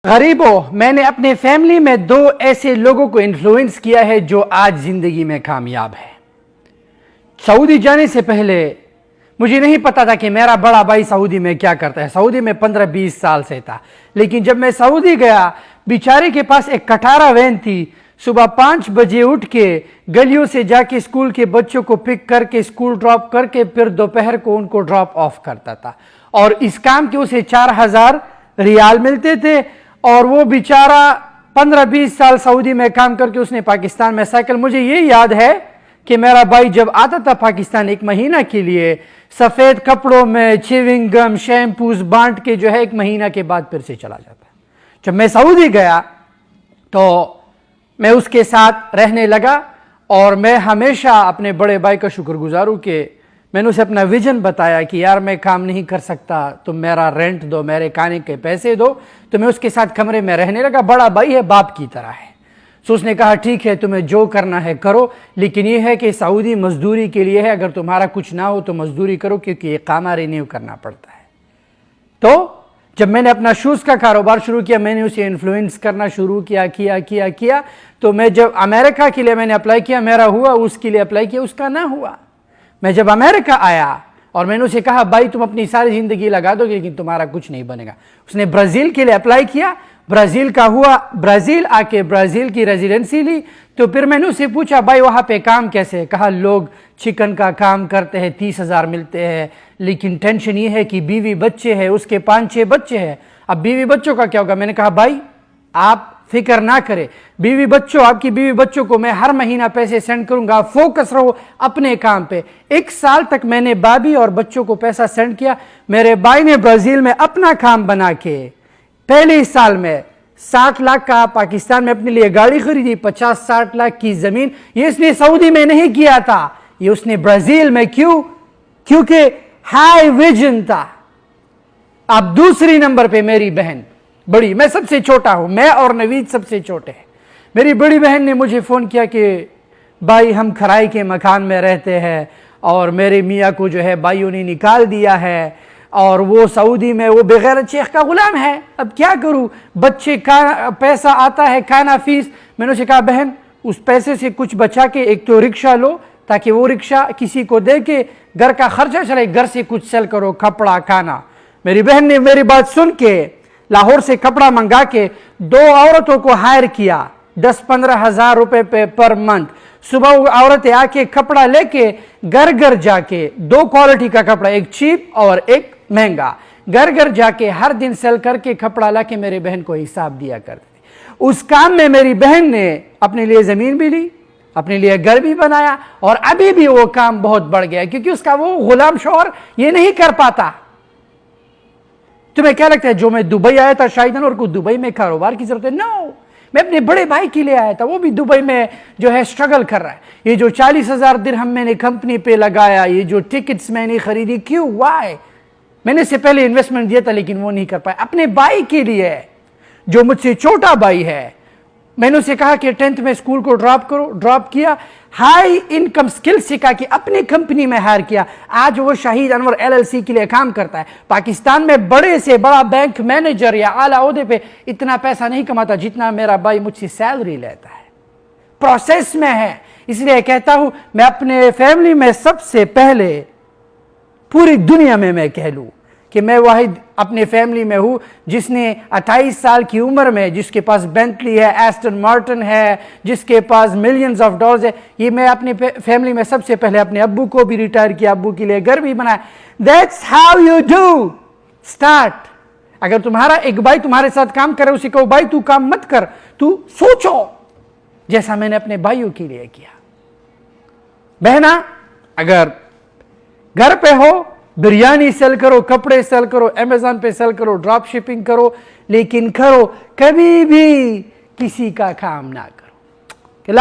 غریبوں، میں نے اپنے فیملی میں 2 ایسے لوگوں کو انفلوئنس کیا ہے جو آج زندگی میں کامیاب ہے۔ سعودی جانے سے پہلے مجھے نہیں پتا تھا کہ میرا بڑا بھائی سعودی میں کیا کرتا ہے۔ سعودی میں 15-20 سال سے تھا، لیکن جب میں سعودی گیا، بیچارے کے پاس ایک کٹارا وین تھی۔ صبح 5 بجے اٹھ کے گلیوں سے جا کے اسکول کے بچوں کو پک کر کے اسکول ڈراپ کر کے پھر دوپہر کو ان کو ڈراپ آف کرتا تھا، اور اس کام کے اسے 4000 ریال ملتے تھے۔ اور وہ بیچارہ 15-20 سال سعودی میں کام کر کے اس نے پاکستان میں سائیکل، مجھے یہ یاد ہے کہ میرا بھائی جب آتا تھا پاکستان 1 مہینہ کے لیے، سفید کپڑوں میں چیونگ گم شیمپوز بانٹ کے جو ہے 1 مہینہ کے بعد پھر سے چلا جاتا۔ جب میں سعودی گیا تو میں اس کے ساتھ رہنے لگا، اور میں ہمیشہ اپنے بڑے بھائی کا شکر گزار ہوں کہ میں نے اسے اپنا ویژن بتایا کہ یار میں کام نہیں کر سکتا، تم میرا رینٹ دو، میرے کھانے کے پیسے دو، تو میں اس کے ساتھ کمرے میں رہنے لگا۔ بڑا بھائی ہے، باپ کی طرح ہے۔ سو اس نے کہا ٹھیک ہے، تمہیں جو کرنا ہے کرو، لیکن یہ ہے کہ سعودی مزدوری کے لیے ہے، اگر تمہارا کچھ نہ ہو تو مزدوری کرو، کیونکہ یہ اقامہ رینیو کرنا پڑتا ہے۔ تو جب میں نے اپنا شوز کا کاروبار شروع کیا، میں نے اسے انفلوئنس کرنا شروع کیا تو میں جب امریکہ کے لیے میں نے اپلائی کیا، میرا ہوا، اس کے لیے اپلائی کیا، اس کا نہ ہوا۔ میں جب امریکہ آیا اور میں نے اسے کہا بھائی تم اپنی ساری زندگی لگا دو گے لیکن تمہارا کچھ نہیں بنے گا۔ اس نے برازیل کے لیے اپلائی کیا، برازیل کا ہوا، برازیل آ کے برازیل کی ریزیڈنسی لی۔ تو پھر میں نے اسے پوچھا بھائی وہاں پہ کام کیسے ہے؟ کہا لوگ چکن کا کام کرتے ہیں، 30,000 ملتے ہیں، لیکن ٹینشن یہ ہے کہ بیوی بچے ہیں، اس کے 5-6 بچے ہیں، اب بیوی بچوں کا کیا ہوگا؟ میں نے کہا بھائی آپ فکر نہ کرے، آپ کی بیوی بچوں کو میں ہر مہینہ پیسے سینڈ کروں گا، فوکس رہو اپنے کام پہ۔ 1 سال تک میں نے بابی اور بچوں کو پیسہ سینڈ کیا۔ میرے بھائی نے برازیل میں اپنا کام بنا کے پہلے سال میں 60 لاکھ کا پاکستان میں اپنے لیے گاڑی خریدی، 50-60 لاکھ کی زمین۔ یہ اس نے سعودی میں نہیں کیا تھا، یہ اس نے برازیل میں۔ کیونکہ ہائی ویژن تھا۔ اب دوسری نمبر پہ میری بہن بڑی، میں سب سے چھوٹا ہوں، میں اور نوید سب سے چھوٹے ہیں۔ میری بڑی بہن نے مجھے فون کیا کہ بھائی ہم کھرائی کے مکان میں رہتے ہیں، اور میرے میاں کو جو ہے بھائیوں نے نکال دیا ہے، اور وہ سعودی میں وہ بغیرت شیخ کا غلام ہے، اب کیا کروں؟ بچے کا پیسہ آتا ہے، کھانا فیس۔ میں نے اسے کہا بہن اس پیسے سے کچھ بچا کے ایک تو رکشہ لو، تاکہ وہ رکشہ کسی کو دے کے گھر کا خرچہ چلے، گھر سے کچھ سیل کرو، کپڑا کھانا۔ میری بہن نے میری بات سن کے لاہور سے کپڑا منگا کے 2 عورتوں کو ہائر کیا، 10-15 ہزار روپے پر منتھ۔ صبح وہ عورتیں آ کے کپڑا لے کے گھر جا کے 2 کوالٹی کا کپڑا، ایک چیپ اور ایک مہنگا، گھر جا کے ہر دن سیل کر کے کپڑا لا کے میرے بہن کو حساب دیا کرتے۔ اس کام میں میری بہن نے اپنے لیے زمین بھی لی، اپنے لیے گھر بھی بنایا، اور ابھی بھی وہ کام بہت بڑھ گیا کیونکہ اس کا وہ غلام شوہر یہ نہیں کر پاتا۔ تمہیں کیا لگتا ہے جو میں دبئی آیا تھا شاہد انور کو دبئی میں کاروبار کی ضرورت ہے؟ نو، میں اپنے بڑے بھائی کے لیے آیا تھا، وہ بھی دبئی میں جو ہے سٹرگل کر رہا ہے۔ یہ جو 40,000 درہم میں نے کمپنی پہ لگایا، یہ جو ٹکٹس میں نے خریدی، کیوں؟ وائی؟ میں نے اس سے پہلے انویسٹمنٹ دیا تھا لیکن وہ نہیں کر پایا۔ اپنے بھائی کے لیے جو مجھ سے چھوٹا بھائی ہے، میں نے اسے کہا کہ 10th میں اسکول کو ڈراپ کیا، ہائی انکم سکل سیکھا کہ اپنی کمپنی میں ہائر کیا۔ آج وہ شہید انور LLC کے لیے کام کرتا ہے۔ پاکستان میں بڑے سے بڑا بینک مینیجر یا اعلیٰ عہدے پہ اتنا پیسہ نہیں کماتا جتنا میرا بھائی مجھ سے سیلری لیتا ہے، پروسیس میں ہے۔ اس لیے کہتا ہوں میں اپنے فیملی میں سب سے پہلے، پوری دنیا میں کہہ لوں کہ میں واحد اپنے فیملی میں ہوں جس نے 28 سال کی عمر میں، جس کے پاس بینٹلی ہے، ایسٹن مارٹن ہے، جس کے پاس ملینز آف ڈالرز ہے، یہ میں اپنے فیملی میں سب سے پہلے اپنے ابو کو بھی ریٹائر کیا، ابو کے لیے گھر بھی بنایا۔ That's how you do start۔ اگر تمہارا ایک بھائی تمہارے ساتھ کام کرے، اسے کہو بھائی تو کام مت کر، تو سوچو، جیسا میں نے اپنے بھائیوں کے لیے کیا۔ بہنا اگر گھر پہ ہو، بریانی سیل کرو، کپڑے سیل کرو، امیزون پہ سیل کرو، ڈراپ شپنگ کرو، لیکن کرو، کبھی بھی کسی کا کام نہ کرو۔